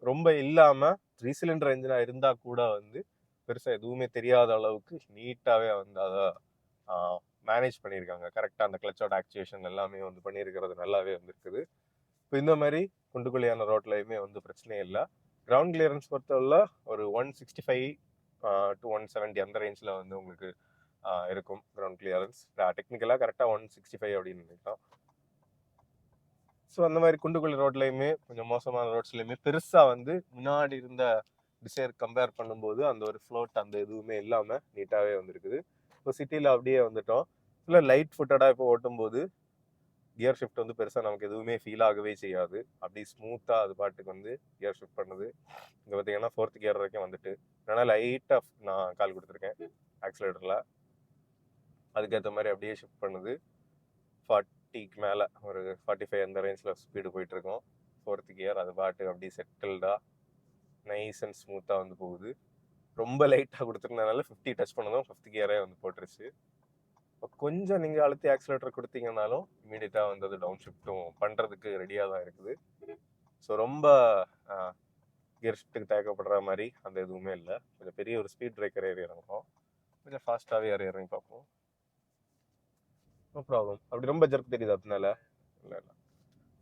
Speaker 1: ரொம்ப இல்லாமல் 3 சிலிண்டர் என்ஜினாக இருந்தால் கூட வந்து பெருசாக எதுவுமே தெரியாத அளவுக்கு நீட்டாகவே வந்து அதை மேனேஜ் பண்ணியிருக்காங்க. கரெக்டாக அந்த கிளச்சோட ஆக்சுவேஷன் எல்லாமே வந்து பண்ணியிருக்கிறது நல்லாவே வந்துருக்குது. இப்போ இந்த மாதிரி குண்டுக்குழியான ரோட்லையுமே வந்து பிரச்சனையே இல்லை. கிரவுண்ட் கிளியரன்ஸ் பொறுத்தவரை ஒரு 165 to 170 அந்த ரேஞ்சில் வந்து உங்களுக்கு இருக்கும் கிரவுண்ட் கிளியரன்ஸ். டெக்னிக்கலாக கரெக்டாக 165 அப்படின்னு நினைக்கலாம். ஸோ அந்த மாதிரி குண்டுக்குழி ரோட்லையுமே கொஞ்சம் மோசமான ரோட்ஸ்லையுமே பெருசாக வந்து முன்னாடி இருந்த டிசைர் கம்பேர் பண்ணும்போது அந்த ஒரு ஃப்ளோட் அந்த எதுவுமே இல்லாமல் நீட்டாகவே வந்துருக்குது. இப்போ சிட்டியில் அப்படியே வந்துட்டோம். இல்லை லைட் ஃபுட்டடாக இப்போ ஓட்டும்போது கியர் ஷிஃப்ட் வந்து பெருசாக நமக்கு எதுவுமே ஃபீல் ஆகவே செய்யாது. அப்படி ஸ்மூத்தாக அது பாட்டுக்கு வந்து கியர் ஷிஃப்ட் பண்ணுது. இங்கே பார்த்தீங்கன்னா 4th கியர் வரைக்கும் வந்துட்டு அதனால் லைட்டாக நான் கால் கொடுத்துருக்கேன் ஆக்சிலேட்டரில். அதுக்கேற்ற மாதிரி அப்படியே ஷிஃப்ட் பண்ணுது. 40க்கு மேலே ஒரு 45 அந்த ரேஞ்சில் ஸ்பீடு போயிட்டுருக்கோம். 4th கியர் அது பாட்டு அப்படியே செட்டில்டாக நைஸ் அண்ட் ஸ்மூத்தாக வந்து போகுது. ரொம்ப லைட்டாக கொடுத்துருந்தனால 50 டச் பண்ணதும் 5th கியரே வந்து போட்டுருச்சு. இப்போ கொஞ்சம் நீங்கள் அழுத்தி ஆக்சிலேட்டர் கொடுத்தீங்கன்னாலும் இமீடியட்டாக வந்து அது டவுன் ஷிஃப்ட்டும் பண்ணுறதுக்கு ரெடியாக தான் இருக்குது. ஸோ ரொம்ப கியர் ஷிஃப்ட்டுக்கு தேவைப்படுற மாதிரி அந்த எதுவுமே இல்லை. கொஞ்சம் பெரிய ஒரு ஸ்பீட் பிரேக்கர் ஏறி இறங்குறோம். கொஞ்சம் ஃபாஸ்ட்டாகவே இறங்கி பார்ப்போம். No problem. அப்படி ரொம்ப ஜர்க் தெரியுது அதனால இல்லை.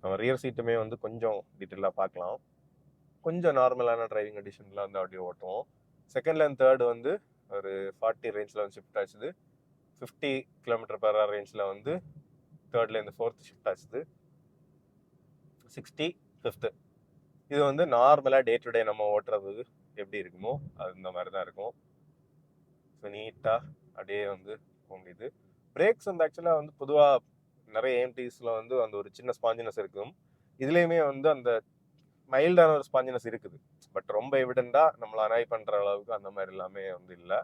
Speaker 1: நம்ம ரியர் சீட்டுமே வந்து கொஞ்சம் டீட்டெயிலாக பார்க்கலாம். கொஞ்சம் நார்மலான டிரைவிங் கண்டிஷனில் வந்து அப்படியே ஓட்டுவோம். செகண்ட் அண்ட் தேர்டு வந்து ஒரு 40 ரேஞ்சில் வந்து ஷிஃப்ட் ஆச்சுது. 50 km/h ரேஞ்சில் வந்து தேர்ட்லேருந்து 4th ஷிஃப்ட் ஆச்சுது. 60 5th. இது வந்து நார்மலாக டே டு டே நம்ம ஓட்டுறது எப்படி இருக்குமோ அது இந்த மாதிரி தான் இருக்கும். ஸோ நீட்டாக அப்படியே வந்து போக முடியுது. பிரேக்ஸ் வந்து ஆக்சுவலாக வந்து பொதுவாக நிறைய ஏஎம்டிஸில் வந்து அந்த ஒரு சின்ன ஸ்பாஞ்சினஸ் இருக்கும். இதுலேயுமே வந்து அந்த மைல்டான ஒரு ஸ்பாஞ்சினஸ் இருக்குது. பட் ரொம்ப எவிடெண்டாக நம்மளை அனாய் பண்ணுற அளவுக்கு அந்த மாதிரி எல்லாமே வந்து இல்லை.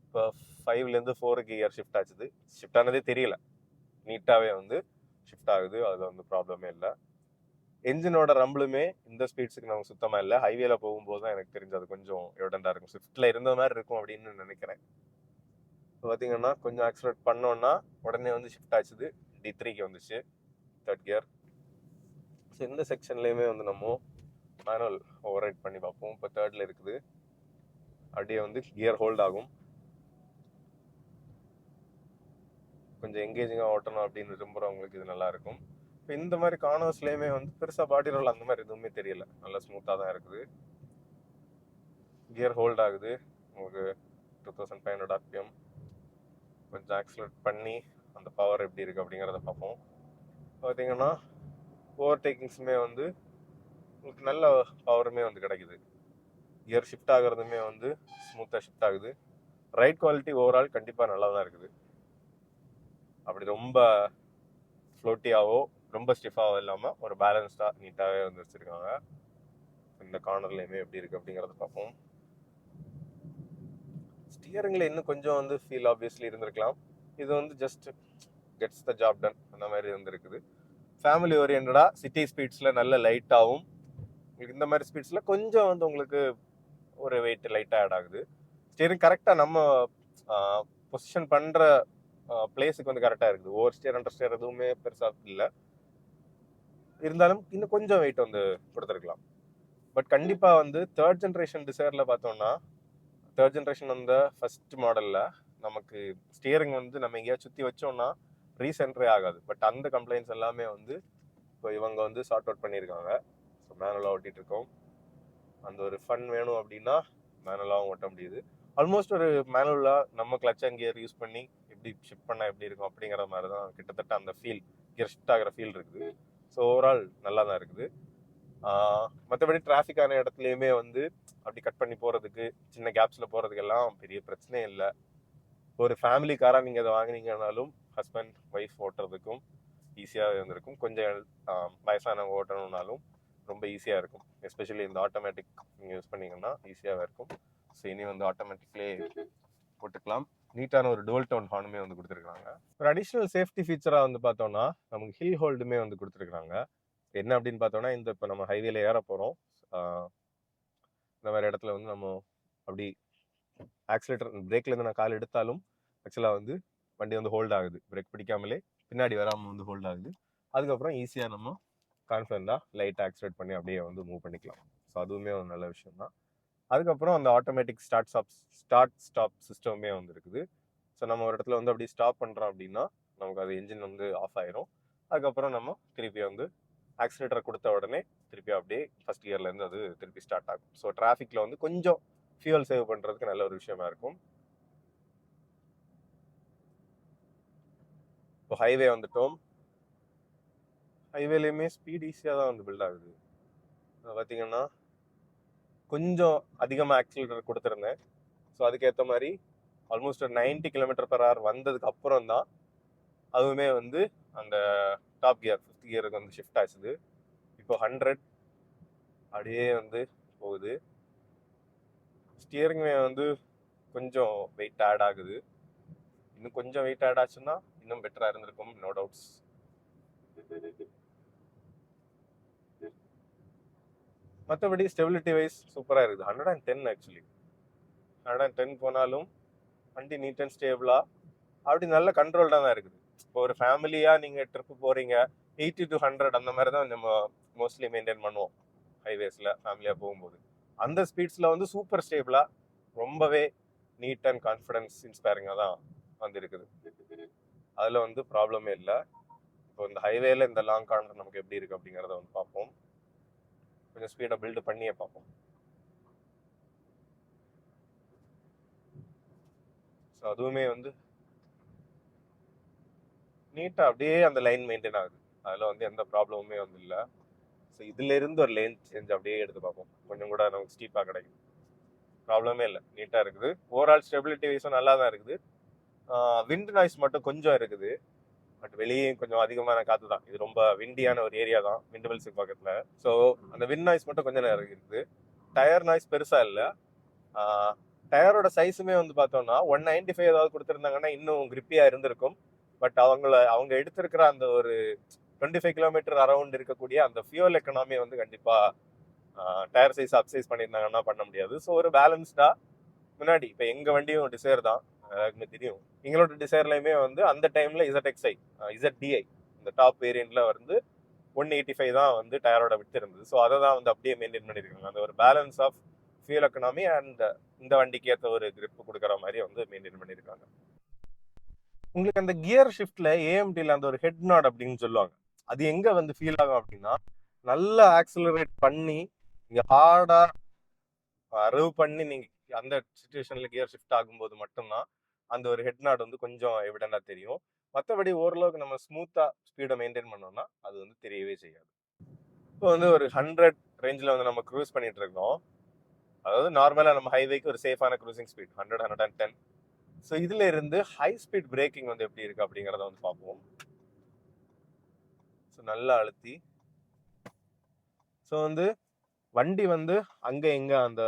Speaker 1: இப்போ 5லேருந்து 4 கியர் ஷிஃப்ட் ஆச்சுது. ஷிஃப்ட் ஆனதே தெரியல, நீட்டாகவே வந்து ஷிஃப்ட் ஆகுது. அதில் வந்து ப்ராப்ளமே இல்லை. என்ஜினோட ரம்பிளுமே இந்த ஸ்பீட்ஸுக்கு நமக்கு சுத்தமாக இல்லை. ஹைவேல போகும்போது தான் எனக்கு தெரிஞ்சது கொஞ்சம் எவிடெண்டாக இருக்கும். ஸ்விஃப்ட்டில் இருந்த மாதிரி இருக்கும் அப்படின்னு நினைக்கிறேன். இப்போ பார்த்தீங்கன்னா கொஞ்சம் ஆக்சிலேட் பண்ணோன்னா உடனே வந்து ஷிஃப்ட் ஆச்சுது. D3க்கு வந்துச்சு 3rd கியர். ஸோ இந்த செக்ஷன்லேயுமே வந்து நம்ம மேனுவல் ஓவர் ரைட் பண்ணி பார்ப்போம். இப்போ 3ர்டில் இருக்குது. அப்படியே வந்து கியர் ஹோல்ட் ஆகும். கொஞ்சம் எங்கேஜிங்காக ஓட்டணும் அப்படின்னு விரும்புகிறவங்களுக்கு இது நல்லாயிருக்கும். இப்போ இந்த மாதிரி கார்னர்ஸ்லேயுமே வந்து பெருசாக பாடி ரோல் அந்த மாதிரி எதுவுமே தெரியல. நல்லா ஸ்மூத்தாக தான் இருக்குது. கியர் ஹோல்ட் ஆகுது. உங்களுக்கு 2500 RPM. கொஞ்சம் ஆக்சிலேட் பண்ணி அந்த பவர் எப்படி இருக்குது அப்படிங்கிறத பார்ப்போம். பார்த்தீங்கன்னா ஓவர்டேக்கிங்ஸுமே வந்து உங்களுக்கு நல்ல பவருமே வந்து கிடைக்குது. கியர் ஷிஃப்ட் ஆகிறதுமே வந்து ஸ்மூத்தாக ஷிஃப்ட் ஆகுது. ரைட் குவாலிட்டி ஓவரால் கண்டிப்பாக நல்லா தான் இருக்குது. அப்படி ரொம்ப ஃப்ளோட்டியாவோ ரொம்ப ஸ்டிஃபாகவும் இல்லாமல் ஒரு பேலன்ஸ்டாக நீட்டாகவே வந்து வச்சுருக்காங்க. இந்த கார்னர்லையுமே எப்படி இருக்குது அப்படிங்கிறத பார்ப்போம். ஸ்டியரிங்கில் இன்னும் கொஞ்சம் வந்து ஃபீல் ஆப்வியஸ்லி இருந்திருக்கலாம். இது வந்து just gets the job ton அந்த மாதிரி இருந்திருக்குது. ஃபேமிலி ஓரியன்டாக சிட்டி ஸ்பீட்ஸில் நல்ல லைட்டாகவும், உங்களுக்கு இந்த மாதிரி ஸ்பீட்ஸில் கொஞ்சம் வந்து உங்களுக்கு ஒரு வெயிட் லைட்டாக ஆட் ஆகுது. ஸ்டியரிங் கரெக்டாக நம்ம பொசிஷன் பண்ணுற பிளேஸுக்கு வந்து கரெக்டாக இருக்குது. ஓவர் ஸ்டியர் அண்டர் ஸ்டியர் எதுவுமே பெருசாக இல்லை. இருந்தாலும் இன்னும் கொஞ்சம் வெயிட் வந்து கொடுத்துருக்கலாம். பட் கண்டிப்பாக வந்து தேர்ட் ஜென்ரேஷன் டிசைரில் பார்த்தோம்னா, தேர்ட் ஜென்ரேஷன் அந்த ஃபர்ஸ்ட் மாடலில் நமக்கு ஸ்டியரிங் வந்து நம்ம எங்கேயா சுற்றி வச்சோம்னா ரீசென்ட்ரே ஆகாது. பட் அந்த கம்ப்ளைண்ட்ஸ் எல்லாமே வந்து இப்போ இவங்க வந்து சார்ட் அவுட் பண்ணியிருக்காங்க. ஸோ மேனுவலாக ஓட்டிகிட்டு இருக்கோம். அந்த ஒரு ஃபன் வேணும் அப்படின்னா மேனுவலாகவும் ஓட்ட முடியுது. ஆல்மோஸ்ட் ஒரு மேனுவலாக நம்ம கிளச் அண்ட் கியர் யூஸ் பண்ணி எப்படி ஷிஃப்ட் பண்ணால் எப்படி இருக்கும் அப்படிங்கிற மாதிரி தான் கிட்டத்தட்ட அந்த ஃபீல், கியர் ஷிஃப்ட் ஆகிற ஃபீல் இருக்குது. ஸோ ஓவரால் நல்லா தான் இருக்குது. மற்றபடி டிராஃபிக்கான இடத்துலையுமே வந்து அப்படி கட் பண்ணி போகிறதுக்கு, சின்ன கேப்ஸில் போகிறதுக்கெல்லாம் பெரிய பிரச்சனையே இல்லை. ஒரு ஃபேமிலி காராக நீங்கள் அதை வாங்கினீங்கன்னாலும் ஹஸ்பண்ட் ஒய்ஃப் ஓட்டுறதுக்கும் ஈஸியாக இருந்திருக்கும். கொஞ்சம் வயசானவங்க ஓட்டணுன்னாலும் ரொம்ப ஈஸியாக இருக்கும். எஸ்பெஷலி இந்த ஆட்டோமேட்டிக் நீங்கள் யூஸ் பண்ணிங்கன்னா ஈஸியாகவே இருக்கும். ஸோ இனி வந்து ஆட்டோமேட்டிக்லேயே போட்டுக்கலாம். நீட்டான ஒரு டோல் டோன் ஹார்னுமே வந்து கொடுத்துருக்காங்க. ஒரு அடிஷ்னல் சேஃப்டி ஃபீச்சராக வந்து பார்த்தோம்னா நமக்கு ஹில் ஹோல்டுமே வந்து கொடுத்துருக்காங்க. என்ன அப்படின்னு பார்த்தோம்னா, இந்த இப்போ நம்ம ஹைவேல ஏற போகிறோம். இந்த மாதிரி இடத்துல வந்து நம்ம அப்படி ஆக்சிலேட்டர் பிரேக்லேருந்து நான் கால் எடுத்தாலும் ஆக்சுவலாக வந்து வண்டி வந்து ஹோல்ட் ஆகுது. பிரேக் பிடிக்காமலே பின்னாடி வராமல் வந்து ஹோல்ட் ஆகுது. அதுக்கப்புறம் ஈஸியாக நம்ம கான்ஃபிடண்டாக லைட்டாக ஆக்சிலேட் பண்ணி அப்படியே வந்து மூவ் பண்ணிக்கலாம். ஸோ அதுவுமே ஒரு நல்ல விஷயம் தான். அதுக்கப்புறம் அந்த ஆட்டோமேட்டிக் ஸ்டார்ட் ஸ்டாப் சிஸ்டமே வந்து இருக்குது. ஸோ நம்ம ஒரு இடத்துல வந்து அப்படி ஸ்டாப் பண்ணுறோம் அப்படின்னா நமக்கு அது என்ஜின் வந்து ஆஃப் ஆயிரும். அதுக்கப்புறம் நம்ம திருப்பி வந்து ஆக்சிலேட்டர் கொடுத்த உடனே திருப்பி அப்படியே ஃபர்ஸ்ட் கியர்லேருந்து அது திருப்பி ஸ்டார்ட் ஆகும். ஸோ டிராஃபிக்கில் வந்து கொஞ்சம் ஃபியூல் சேவ் பண்ணுறதுக்கு நல்ல ஒரு விஷயமா இருக்கும். இப்போ ஹைவே வந்துட்டோம். ஹைவேலையுமே ஸ்பீட் ஈஸியாக தான் வந்து பில்ட் ஆகுது. பார்த்தீங்கன்னா கொஞ்சம் அதிகமாக ஆக்சிலேட்டர் கொடுத்துருந்தேன். ஸோ அதுக்கேற்ற மாதிரி ஆல்மோஸ்ட் ஒரு 90 km/h வந்ததுக்கு அப்புறம் தான் அதுவுமே வந்து அந்த டாப் கியர் ஃபிஃப்த் கியருக்கு வந்து ஷிஃப்ட் ஆச்சுது. இப்போ 100 அப்படியே வந்து போகுது. ஸ்டியரிங்குமே வந்து கொஞ்சம் வெயிட் ஆட் ஆகுது. இன்னும் கொஞ்சம் வெயிட் ஆட் ஆச்சுன்னா இன்னும் பெட்டராக இருந்திருக்கும், நோ டவுட்ஸ். மற்றபடி ஸ்டெபிலிட்டி வைஸ் சூப்பராக இருக்குது. 110 ஆக்சுவலி 110 போனாலும் வண்டி நீட் அண்ட் ஸ்டேபிளாக அப்படி நல்ல கண்ட்ரோல்டாக தான் இருக்குது. இப்போ ஒரு ஃபேமிலியாக நீங்கள் ட்ரிப்பு போகிறீங்க, 80 to 100 அந்த மாதிரி தான் நம்ம மோஸ்ட்லி மெயின்டைன் பண்ணுவோம் ஹைவேஸில் ஃபேமிலியாக போகும்போது. அந்த ஸ்பீட்ஸில் வந்து சூப்பர் ஸ்டேபிளாக ரொம்பவே நீட் அண்ட் கான்ஃபிடன்ஸ் இன்ஸ்பைரிங்காக தான் வந்து இருக்குது. அதில் வந்து ப்ராப்ளமே இல்லை. இப்போ இந்த ஹைவேல இந்த லாங் கார்னர் நமக்கு எப்படி இருக்குது அப்படிங்கிறத வந்து பார்ப்போம். கொஞ்சம் ஸ்பீடை பில்டு பண்ணியே பார்ப்போம். ஸோ அதுவுமே வந்து நீட்டாக அப்படியே அந்த லைன் மெயின்டைன் ஆகுது. அதில் வந்து எந்த ப்ராப்ளமுமே வந்து இல்லை. ஸோ இதுலேருந்து ஒரு லேன் சேஞ்ச் அப்படியே எடுத்து பார்ப்போம். கொஞ்சம் கூட நமக்கு ஸ்டீப்பாக கிடைக்கும். ப்ராப்ளமே இல்லை, நீட்டாக இருக்குது. ஓவரால் ஸ்டெபிலிட்டி வைஸும் நல்லா தான் இருக்குது. விண்ட் நாய்ஸ் மட்டும் கொஞ்சம் இருக்குது. பட் வெளியே கொஞ்சம் அதிகமான காற்று தான். இது ரொம்ப விண்டியான ஒரு ஏரியா தான், விண்ட் மில்ஸுக்கு பக்கத்தில். ஸோ அந்த விண்ட் நாய்ஸ் மட்டும் கொஞ்சம் நேரம் இருக்குது. டயர் நாய்ஸ் பெருசாக இல்லை. டயரோட சைஸுமே வந்து பார்த்தோம்னா 195 ஏதாவது கொடுத்துருந்தாங்கன்னா இன்னும் கிரிப்பியாக இருந்திருக்கும். பட் அவங்க எடுத்திருக்கிற அந்த ஒரு 25 km அரௌண்ட் இருக்கக்கூடிய அந்த ஃபியூல் எக்கனாமி வந்து கண்டிப்பாக டயர் சைஸ் அப்சைஸ் பண்ணியிருந்தாங்கன்னா பண்ண முடியாது. ஸோ ஒரு பேலன்ஸ்டாக முன்னாடி இப்போ எங்கள் வண்டியும் டிசைர் தான், எல்லாருக்குமே தெரியும். எங்களோட டிசைர்லையுமே வந்து அந்த டைமில் ZXi ZDi இந்த டாப் வேரியண்ட்டில் வந்து 185 தான் வந்து டயரோட விட்டு இருந்தது. ஸோ அதை தான் வந்து அப்படியே மெயின்டைன் பண்ணியிருக்காங்க. அந்த ஒரு balance of fuel economy and இந்த வண்டிக்கு ஏற்ற ஒரு கிரிப் கொடுக்குற மாதிரி வந்து மெயின்டைன் பண்ணியிருக்காங்க. உங்களுக்கு அந்த கியர் ஷிஃப்ட்ல ஏஎம்டியில் அந்த ஒரு ஹெட் நாட் அப்படின்னு சொல்லுவாங்க, அது எங்க வந்து ஃபீல் ஆகும் அப்படின்னா, நல்லா ஆக்சிலரேட் பண்ணி நீங்க ஹார்டா ரிவ் பண்ணி நீங்க அந்த சுச்சுவேஷன்ல கியர் ஷிஃப்ட் ஆகும்போது மட்டும்தான் அந்த ஒரு ஹெட் நாட் வந்து கொஞ்சம் எவிடெண்டா தெரியும். மற்றபடி ஓரளவுக்கு நம்ம ஸ்மூத்தா ஸ்பீடை மெயின்டைன் பண்ணோம்னா அது வந்து தெரியவே செய்யாது. இப்போ வந்து ஒரு 100 ரேஞ்சில் வந்து நம்ம க்ரூஸ் பண்ணிட்டு இருக்கோம். அதாவது நார்மலாக நம்ம ஹைவேக்கு ஒரு சேஃபான க்ரூசிங் ஸ்பீட் 100 110. ஸோ இதுல இருந்து ஹை ஸ்பீட் பிரேக்கிங் வந்து எப்படி இருக்கு அப்படிங்கிறத வந்து பார்ப்போம். ஸோ நல்லா அழுத்தி. ஸோ வந்து வண்டி வந்து அங்கே எங்கே அந்த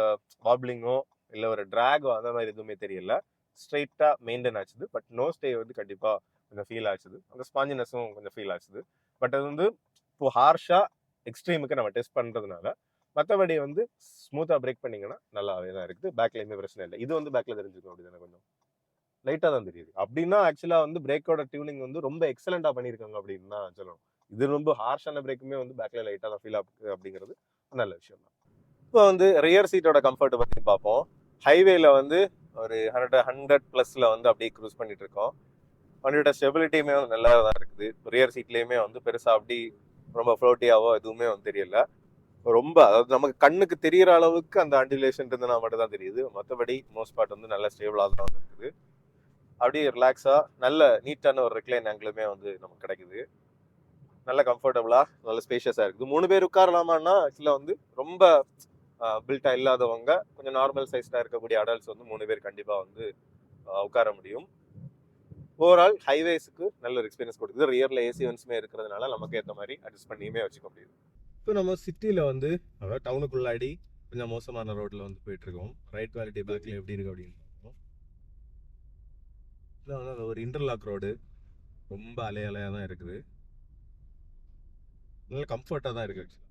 Speaker 1: வாப்ளிங்கோ இல்லை ஒரு ட்ராகோ அந்த மாதிரி எதுவுமே தெரியல. ஸ்ட்ரெயிட்டாக மெயின்டைன் ஆச்சுது. பட் நோ ஸ்டே வந்து கண்டிப்பாக கொஞ்சம் ஃபீல் ஆச்சுது. அந்த ஸ்பாஞ்சினஸும் கொஞ்சம் ஃபீல் ஆச்சுது. பட் அது வந்து இப்போ ஹார்ஷாக எக்ஸ்ட்ரீமுக்கு நம்ம டெஸ்ட் பண்ணுறதுனால மற்றபடி வந்து ஸ்மூத்தாக பிரேக் பண்ணிங்கன்னா நல்லாவே தான் இருக்குது. பேக்கில் எதுவுமே பிரச்சனை இல்லை. இது வந்து பேக்கில் தெரிஞ்சுக்கணும் அப்படிதானே, கொஞ்சம் லைட்டாக தான் தெரியுது. அப்படின்னா ஆக்சுவலாக வந்து பிரேக்கோட டியூனிங் வந்து ரொம்ப எக்ஸலண்ட்டாக பண்ணியிருக்காங்க அப்படின்னு தான் சொல்லணும். இது ரொம்ப ஹார்ஷான பிரேக்குமே வந்து பேக்கில் லைட்டாக தான் ஃபீல் ஆகுது அப்படிங்கிறது நல்ல விஷயம் தான். இப்போ வந்து ரியர் சீட்டோட கம்ஃபர்ட்டை பற்றி பார்ப்போம். ஹைவேல வந்து ஒரு 100+ வந்து அப்படியே க்ரூஸ் பண்ணிட்டு இருக்கோம். வண்டியோட ஸ்டெபிலிட்டியுமே வந்து நல்லா தான் இருக்குது. ரியர் சீட்லேயுமே வந்து பெருசாக அப்படி ரொம்ப ஃப்ளோட்டியாவோ எதுவுமே வந்து தெரியல. ரொம்ப அதாவது நமக்கு கண்ணுக்கு தெரியற அளவுக்கு அந்த அண்டிலேஷன் இருந்ததுனா மட்டும் தான் தெரியுது. மற்றபடி மோஸ்ட் பார்ட் வந்து நல்ல ஸ்டேபிளாக தான் வந்து இருக்குது. அப்படியே ரிலாக்ஸாக நல்ல நீட்டான ஒரு ரெக்லைன் ஆங்கிளுமே வந்து நமக்கு கிடைக்குது. நல்ல கம்ஃபர்டபுளா நல்ல ஸ்பேஷியஸாக இருக்குது. 3 பேர் உட்காரலாமான்னா ஆக்சுவலாக வந்து ரொம்ப பில்ட்டா இல்லாதவங்க, கொஞ்சம் நார்மல் சைஸ்ல இருக்கக்கூடிய அடல்ட்ஸ் வந்து 3 பேர் கண்டிப்பாக வந்து உட்கார முடியும். ஓவரால் ஹைவேஸுக்கு நல்ல ஒரு எக்ஸ்பீரியன்ஸ் கொடுக்குது. ரியரில் ஏசி வென்ஸுமே இருக்கிறதுனால நமக்கு ஏற்ற மாதிரி அட்ஜஸ்ட் பண்ணியுமே வச்சுக்க முடியுது. இப்போ நம்ம சிட்டியில் வந்து அதாவது டவுனுக்குள்ளாடி கொஞ்சம் மோசமான ரோட்டில் வந்து போயிட்டு இருக்கோம். ரைட் குவாலிட்டி பேக்கில் எப்படி இருக்கு அப்படின்னு பார்ப்போம். இதில் வந்து ஒரு இன்டர்லாக் ரோடு ரொம்ப அலையாக தான் இருக்குது. நல்ல கம்ஃபர்ட்டாக தான் இருக்குது ஆக்சுவலாக.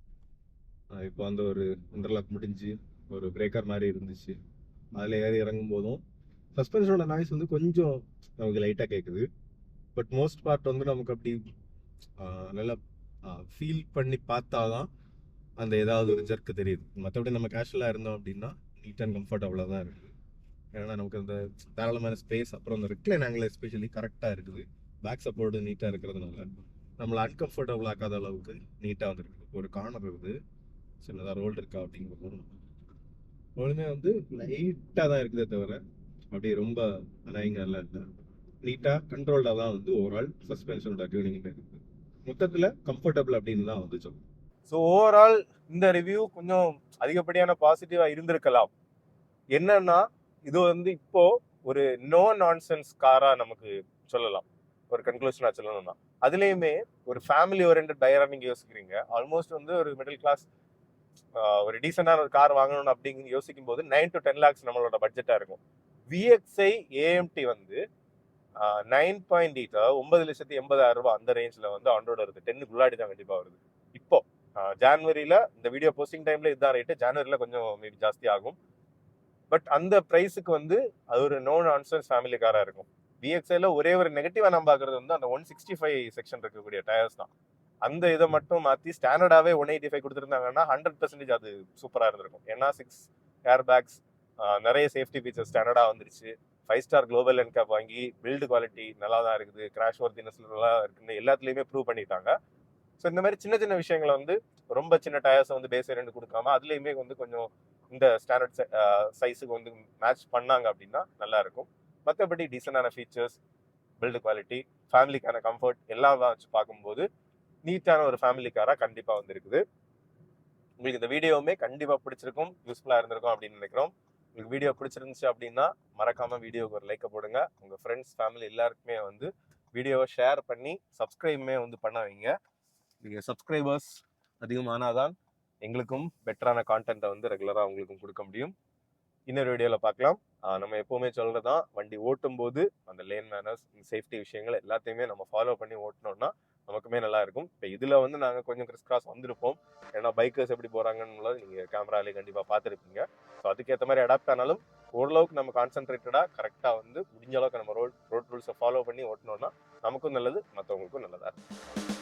Speaker 1: இப்போ அந்த ஒரு இன்டர்லாக் முடிஞ்சு ஒரு பிரேக்கர் மாதிரி இருந்துச்சு. அதில் ஏறி இறங்கும் போதும் சஸ்பென்ஷனோட நாய்ஸ் வந்து கொஞ்சம் நமக்கு லைட்டாக கேட்குது. பட் மோஸ்ட் பார்ட் வந்து நமக்கு அப்படி நல்லா ஃபீல் பண்ணி பார்த்தா தான் அந்த ஏதாவது ஒரு ஜர்க்கு தெரியுது. மற்றபடி நம்ம கேஷுவலாக இருந்தோம் அப்படின்னா நீட் அண்ட் கம்ஃபர்டபுளாக தான் இருக்குது. ஏன்னா நமக்கு அந்த தாராளமான ஸ்பேஸ், அப்புறம் அந்த ரிக்ளைன் ஆங்கிள் எஸ்பெஷலி கரெக்டாக இருக்குது. பேக் சப்போர்ட்டு நீட்டாக இருக்கிறதுனால நம்மளை அன்கம்ஃபர்டபுள் ஆக்காத அளவுக்கு நீட்டாக வந்துருக்கு. ஒரு கார்னர் இருக்குது, சின்னதாக ரோல் இருக்கா அப்படிங்கிறது ஒழுமே வந்து லைட்டாக தான் இருக்குதே தவிர அப்படி ரொம்ப அனாயிங்கெல்லாம் இல்லை. நீட்டாக கண்ட்ரோல்டாக தான் வந்து ஓவரால் சஸ்பென்ஷனோட டியூனிங் இருக்குது. மொத்தத்தில் கம்ஃபர்டபுள் அப்படின்னு தான் வந்து சொல்லுவோம். ஸோ ஓவரால் இந்த ரிவ்யூ கொஞ்சம் அதிகப்படியான பாசிட்டிவாக இருந்திருக்கலாம். என்னன்னா இது வந்து இப்போ ஒரு நோ நான்சென்ஸ் காராக நமக்கு சொல்லலாம். ஒரு கன்க்ளூஷனாக சொல்லணும்னா அதுலேயுமே ஒரு ஃபேமிலி ஓரியன்ட் டயராக நீங்கள் யோசிக்கிறீங்க. ஆல்மோஸ்ட் வந்து ஒரு மிடில் கிளாஸ் ஒரு டீசெண்டான ஒரு கார் வாங்கணும் அப்படின்னு யோசிக்கும் போது 9 to 10 lakhs நம்மளோட பட்ஜெட்டாக இருக்கும். VXi AMT வந்து 9.8 9,80,000 ரூபாய் அந்த ரேஞ்சில் வந்து ஆண்டோட வருது. 10க்குள்ளாடி தான் கண்டிப்பாக வருது. இப்போ ஜான்வரியில் இந்த வீடியோ போஸ்டிங் டைமில் இதுதான் ரேட்டு. ஜான்வரியில் கொஞ்சம் மேபி ஜாஸ்தி ஆகும். பட் அந்த ப்ரைஸுக்கு வந்து அது ஒரு நோ நான்சென்ஸ் ஃபேமிலி காராக இருக்கும். VXiல ஒரே ஒரு நெகட்டிவாக நம்ம பார்க்குறது வந்து அந்த 165 செக்ஷன் இருக்கக்கூடிய டயர்ஸ் தான். அந்த இதை மட்டும் மாற்றி ஸ்டாண்டர்டாகவே 185 கொடுத்துருந்தாங்கன்னா 100% அது சூப்பராக இருந்திருக்கும். ஏன்னா 6 ஏர் பேக்ஸ், நிறைய சேஃப்டி ஃபீச்சர்ஸ் ஸ்டாண்டர்டாக வந்துருச்சு. 5 ஸ்டார் குளோபல் என்கேப் வாங்கி பில்டு குவாலிட்டி நல்லா தான் இருக்குது, கிராஷ் ஒர்த்தினஸ் நல்லா இருக்குன்னு எல்லாத்துலேயுமே ப்ரூவ் பண்ணிட்டாங்க. ஸோ இந்த மாதிரி சின்ன சின்ன விஷயங்களை வந்து ரொம்ப சின்ன டயர்ஸை வந்து பேஸ் வேரியன்ட் கொடுக்காம அதுலேயுமே வந்து கொஞ்சம் இந்த ஸ்டாண்டர்ட் சைஸுக்கு வந்து மேட்ச் பண்ணாங்க அப்படின்னா நல்லா இருக்கும். மற்றபடி டீசெண்டான ஃபீச்சர்ஸ், பில்டு குவாலிட்டி, ஃபேமிலிக்கான கம்ஃபர்ட் எல்லாம் வச்சு பார்க்கும்போது நீட்டான ஒரு ஃபேமிலி காராக கண்டிப்பாக வந்து இருக்குது. உங்களுக்கு இந்த வீடியோவுமே கண்டிப்பாக பிடிச்சிருக்கும், யூஸ்ஃபுல்லாக இருந்திருக்கும் அப்படின்னு நினைக்கிறோம். உங்களுக்கு வீடியோ பிடிச்சிருந்துச்சு அப்படின்னா மறக்காமல் வீடியோவுக்கு ஒரு லைக்கை போடுங்க. உங்கள் ஃப்ரெண்ட்ஸ், ஃபேமிலி எல்லாருக்குமே வந்து வீடியோவை ஷேர் பண்ணி சப்ஸ்கிரைபுமே வந்து பண்ண வைங்க. நீங்கள் சப்ஸ்கிரைபர்ஸ் அதிகமானாதான் எங்களுக்கும் பெட்டரான கான்டென்ட்டை வந்து ரெகுலராக உங்களுக்கும் கொடுக்க முடியும். இன்னொரு வீடியோவில் பார்க்கலாம். நம்ம எப்போவுமே சொல்கிறது தான், வண்டி ஓட்டும் போது அந்த லேன் மேனர்ஸ், சேஃப்டி விஷயங்கள் எல்லாத்தையுமே நம்ம ஃபாலோ பண்ணி ஓட்டினோம்னா நமக்குமே நல்லா இருக்கும். இப்போ இதில் வந்து நாங்கள் கொஞ்சம் கிறிஸ் வந்திருப்போம். ஏன்னா பைக்கர்ஸ் எப்படி போகிறாங்கன்னு நீங்கள் கேமராலே கண்டிப்பாக பார்த்துருப்பீங்க. ஸோ அதுக்கேற்ற மாதிரி அடாப்ட் ஆனாலும் ஓரளவுக்கு நம்ம கான்சென்ட்ரேட்டடாக கரெக்டாக வந்து முடிஞ்ச அளவுக்கு நம்ம ரோட் ரூல்ஸை ஃபாலோ பண்ணி ஓட்டினோம்னா நமக்கும் நல்லது, மற்றவங்களுக்கும் நல்லதாக இருக்கும்.